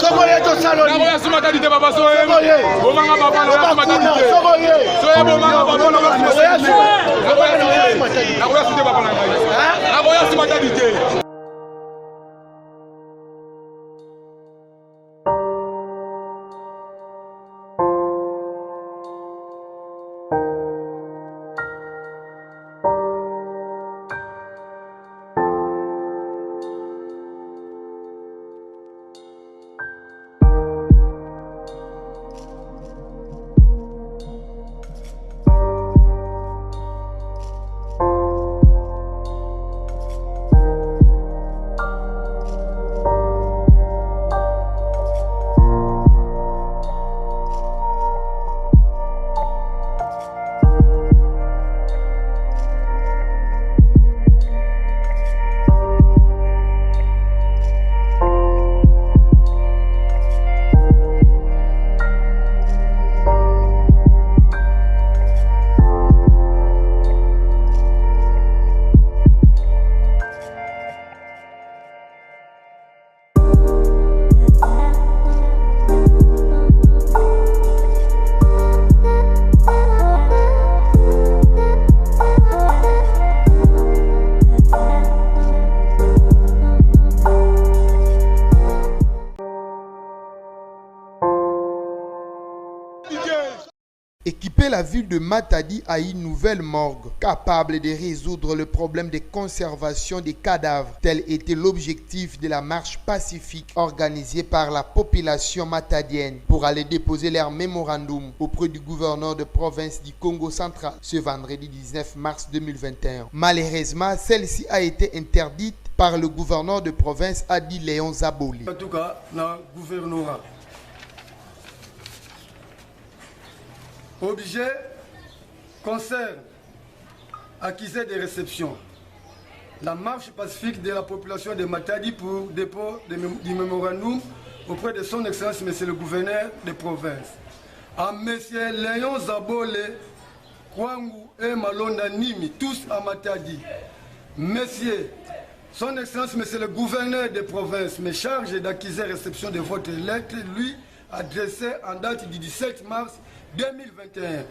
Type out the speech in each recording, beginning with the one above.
Soboye to saloni. Nagoya sumatadite papa soye. Bomanga papa nagoya sumatadite. Soye bomanga papa nagoya sumatadite. Nagoya sumatadite papa nagoya. Nagoya sumatadite. Équiper la ville de Matadi à une nouvelle morgue capable de résoudre le problème de conservation des cadavres. Tel était l'objectif de la marche pacifique organisée par la population matadienne pour aller déposer leur mémorandum auprès du gouverneur de province du Congo central ce vendredi 19 mars 2021. Malheureusement, celle-ci a été interdite par le gouverneur de province Adi Léon Zaboli. En tout cas, le gouvernement obligé concerne accusé de réception. La marche pacifique de la population de Matadi pour dépôt du mémorandum auprès de son Excellence, Monsieur le gouverneur de province. À Monsieur Léon Zabole, Kwangu et Malonda Nimi, tous à Matadi. Monsieur, son Excellence, Monsieur le gouverneur de province, me charge d'accuser réception de votre lettre, lui, adressée en date du 17 mars 2021,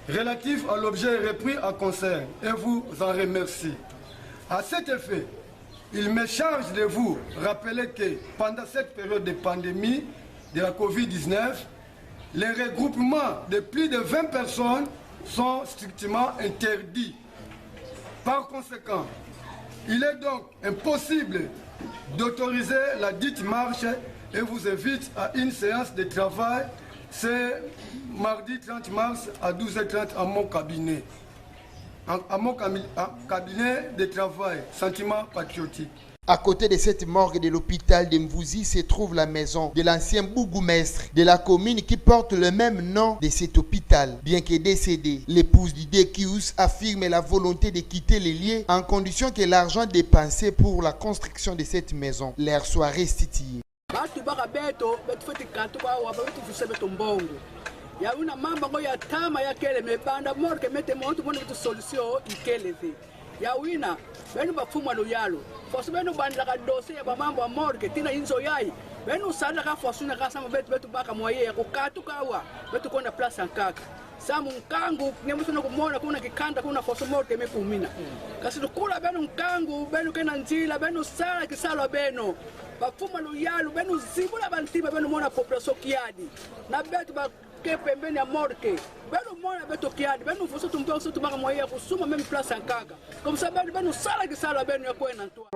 relatif à l'objet repris à concert, et vous en remercie. À cet effet, il me charge de vous rappeler que pendant cette période de pandémie de la Covid-19, les regroupements de plus de 20 personnes sont strictement interdits. Par conséquent, il est donc impossible d'autoriser la dite marche et vous invite à une séance de travail. C'est mardi 30 mars à 12h30 à mon cabinet. À mon cabinet de travail, Sentiment Patriotique. À côté de cette morgue de l'hôpital de Mvouzi se trouve la maison de l'ancien bourgmestre de la commune qui porte le même nom de cet hôpital. Bien que décédé, l'épouse du Dekius affirme la volonté de quitter les lieux en condition que l'argent dépensé pour la construction de cette maison leur soit restitué. Batu baka beto feti kantu kwa wababetu fuse beto mbongo ya una mamba ngo ya tama ya kele mebanda morke mete montu mone betu solution ikeleve ya wina benu bafumwa lo yalo fosu benu bandla ka dossier ba mambo a morke tina inzo yai benu sala ka fosu na ka sama betu baka moye ko katu kawa betu kona place ankaka samu nkangu nyemusona kumona kuna kikanda kuna fosu morke mepumina kasi tukula benu nkangu benu kena nzila benu sala kisalo beno bafuma luyalo benu zibula bantiba benu mona population kiadi na betu ba ke pembeni ya morke benu mona betu kiadi benu foso tumbo so tumaka moye kusuma même place ankaka comme ça benu sala kisalo benu yakwena ntwa.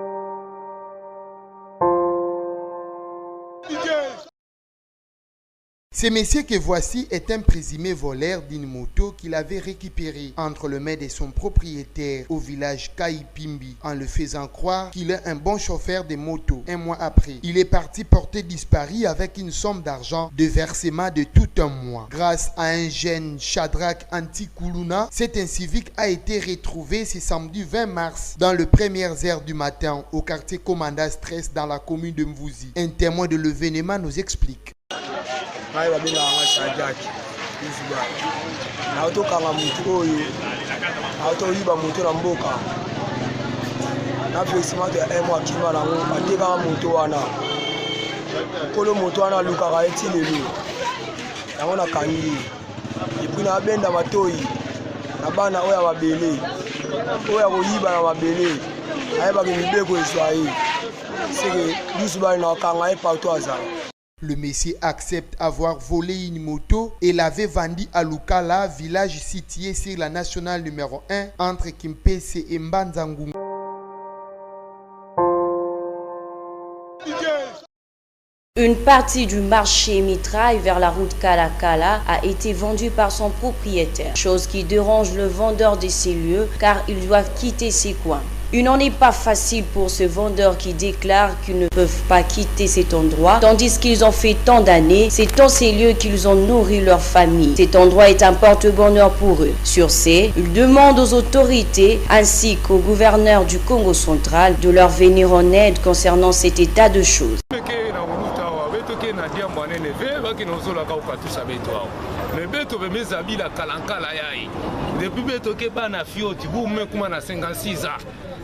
Ce monsieur que voici est un présumé voleur d'une moto qu'il avait récupérée entre les mains de son propriétaire au village Kaipimbi en le faisant croire qu'il est un bon chauffeur de moto. Un mois après, il est parti porter disparu avec une somme d'argent de versement de tout un mois. Grâce à un jeune Shadrach Antikuluna, cet incivique a été retrouvé ce samedi 20 mars dans les premières heures du matin au quartier Commanda Stress dans la commune de Mvouzi. Un témoin de l'événement nous explique. Ngai babinga nga Shajaki izuba na otokanga mutu oyo autoyiba mutu na mboka na versement ya mois kima na ngo ateka mutu wana kolo moto wana lukaka eti lelo yango nakangi epui na benda matoi na bana oyo ya mabele oyo ya koyiba na mabele ayebaka mibeko ezwa ye seke dusu bali na okanga ye partout azala. Le Messie accepte avoir volé une moto et l'avait vendue à Lukala, village situé sur la nationale numéro 1 entre Kimpese et Mbanzangungu. Une partie du marché Mitraille vers la route Kalakala a été vendue par son propriétaire, chose qui dérange le vendeur de ces lieux car ils doivent quitter ces coins. Il n'en est pas facile pour ce vendeur qui déclare qu'ils ne peuvent pas quitter cet endroit, tandis qu'ils ont fait tant d'années, c'est dans ces lieux qu'ils ont nourri leur famille. Cet endroit est un porte-bonheur pour eux. Sur ce, ils demandent aux autorités ainsi qu'au gouverneur du Congo central de leur venir en aide concernant cet état de choses. Depuis beto ke bana fioti bume kuma na 56 ans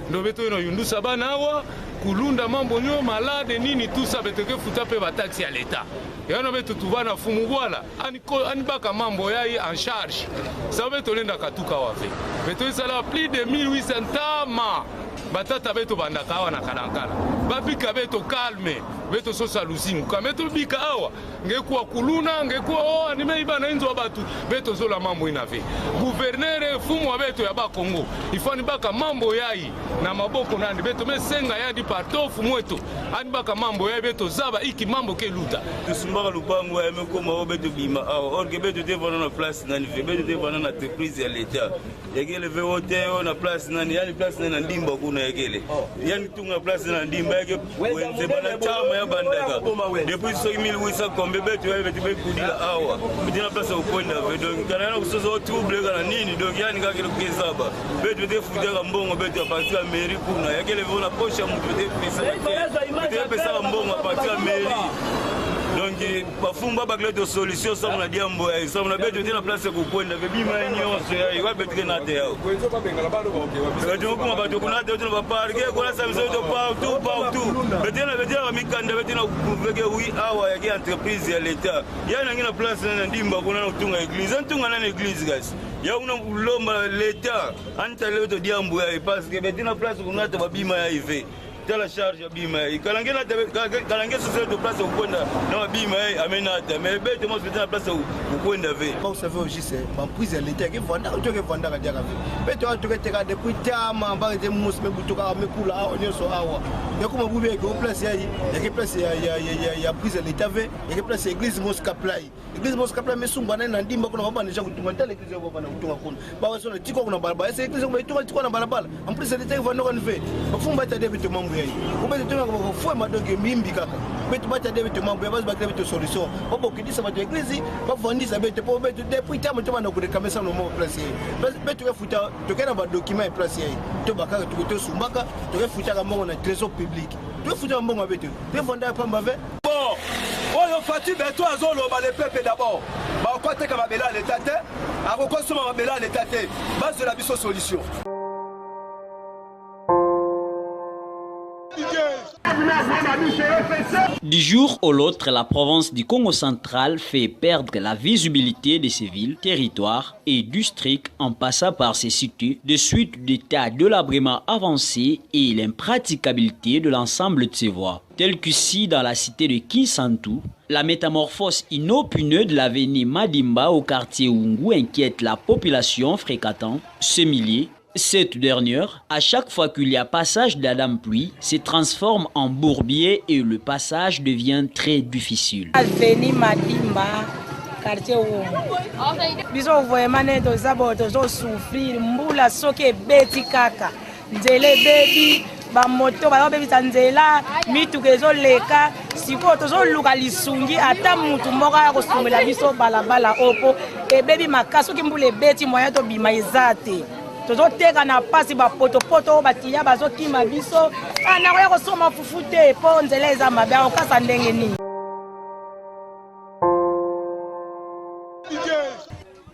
ndo beto ino yundusa bana awa kulunda mambo nyo malade nini tusa beto ke futa pe ba taxi ya leta yana beto tuvana fumu bwala ani baka mambo yai en charge sa beto lenda katuka wafe beto isala plus de 1800 tama batata beto bandaka awa na kalankala babika beto calme beto sosa lusingu kameto bika awa ngekuwa kuluna ngekuwa nimeiba na inzo batu beto zola mambo inave gouverneur fumu wa beto ya ba Kongo ifani baka mambo yai na maboko nandi beto mesenga yadi partout fumu eto ani baka mambo yai beto zaba iki mambo ke luta tusumbaka lupango ya mekoma beto bima awa orke beto devana na place nani beto devana na entreprise ya leta yekele veote na place nani yani place nani ndimba kuna yekele yani tunga place na ndimba yake wenze bana chama ya bandaka depuis so 1800 kombe beto ya beto bekudila awa betina place ukwenda donc kana na kusozo trouble kana nini donc yani ngakile kuzaba beto defuja mbongo beto apartir mairie kuna yekele vona posha mtu pesa mbongo apartir mairie. Donc, parfois, on a des solutions, on a des ambois, on a des places pour prendre des bimans, on a des grenades. La charge ya bima ikalangena kalangena société de place ukwenda na bima amenata mais bête moi c'était la place ukwenda ve vous savez aussi c'est en prise de l'état qui venda to ke venda ka diaka ve bête to ke teka depuis tama ba de mus me butuka mekula onyo so awa ya kuma bube ko place ya ke place ya prise de l'état ve ya ke place église Moskaplai église Moskaplai mesumba na ndimba kuna baba nisha kutunga tele église ko bana kutunga kuna ba waso na tiko kuna barabara c'est église ko itunga tiko na barabara en prise de l'état venda ko ve bafumba ta debit mambo ubete tuna ko fo madonge mimbi kaka betu bata debit mambo ya bazi bakle betu solution bobo kidisa ba église ba fondisa betu po betu depuis tamo to bana ko de kamesa no mo place betu ke futa to kena ba document place to bakaka to sumbaka to ke futa ka mbongo na trésor public to futa mbongo betu te fonda pamba ve bon oyo fati betu azolo ba le peuple d'abord ba ko te ka mabela l'état te akoko soma mabela l'état te base de la biso solution. Du jour au l'autre, la province du Congo central fait perdre la visibilité de ses villes, territoires et districts en passant par ses cités de suite d'état de l'abrément avancé et l'impraticabilité de l'ensemble de ses voies. Tel qu'ici dans la cité de Kinsantu, la métamorphose inopineuse de l'avenue Madimba au quartier Ungu inquiète la population fréquentant ce milieu. Cette dernière, à chaque fois qu'il y a passage d'Adam Pluie, se transforme en bourbier et le passage devient très difficile. Avenue Madimba, quartier Ungu. Biso vraiment tozo souffrir mbula soke beti kaka. Nzele bebi ba moto ba bebi nzela mituka ezoleka siko tozo luka lisungi ata mutu moko ya kosungela biso balabala opo ebebi makaso ki mbula beti moya to bima ezate. Tozo teka na pasi ba poto batia bazo kima biso ana ko ya kosoma fufute po nzela eza mabe okasa ndenge nini.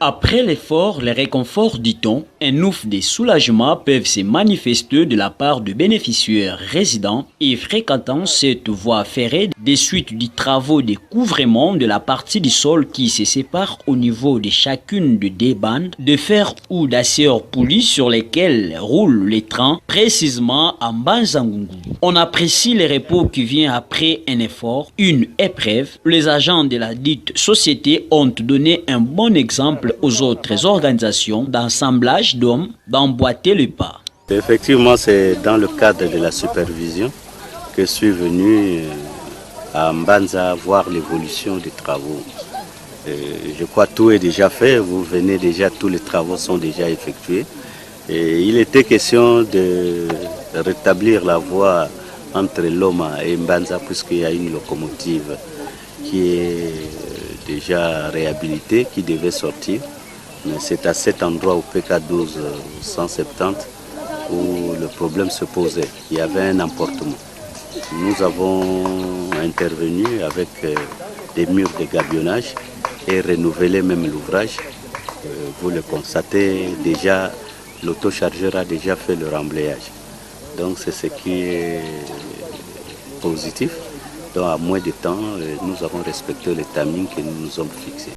Après l'effort, les réconforts, dit-on, un ouf de soulagement peuvent se manifester de la part de bénéficiaires résidents et fréquentant cette voie ferrée des suites des travaux de couvrement de la partie du sol qui se sépare au niveau de chacune de deux bandes de fer ou d'acier poli sur lesquelles roulent les trains, précisément en Banzangungu. On apprécie le repos qui vient après un effort, une épreuve. Les agents de la dite société ont donné un bon exemple aux autres organisations d'assemblage d'hommes d'emboîter le pas. Effectivement, c'est dans le cadre de la supervision que je suis venu à Mbanza voir l'évolution des travaux. Je crois que tout est déjà fait, vous venez déjà, tous les travaux sont déjà effectués. Et il était question de rétablir la voie entre Loma et Mbanza puisqu'il y a une locomotive qui est déjà réhabilité, qui devait sortir. Mais c'est à cet endroit au PK 12 170 où le problème se posait. Il y avait un emportement. Nous avons intervenu avec des murs de gabionnage et renouvelé même l'ouvrage. Vous le constatez déjà, l'autochargeur a déjà fait le remblayage. Donc c'est ce qui est positif. Donc à moins de temps, nous avons respecté le timing que nous nous sommes fixés.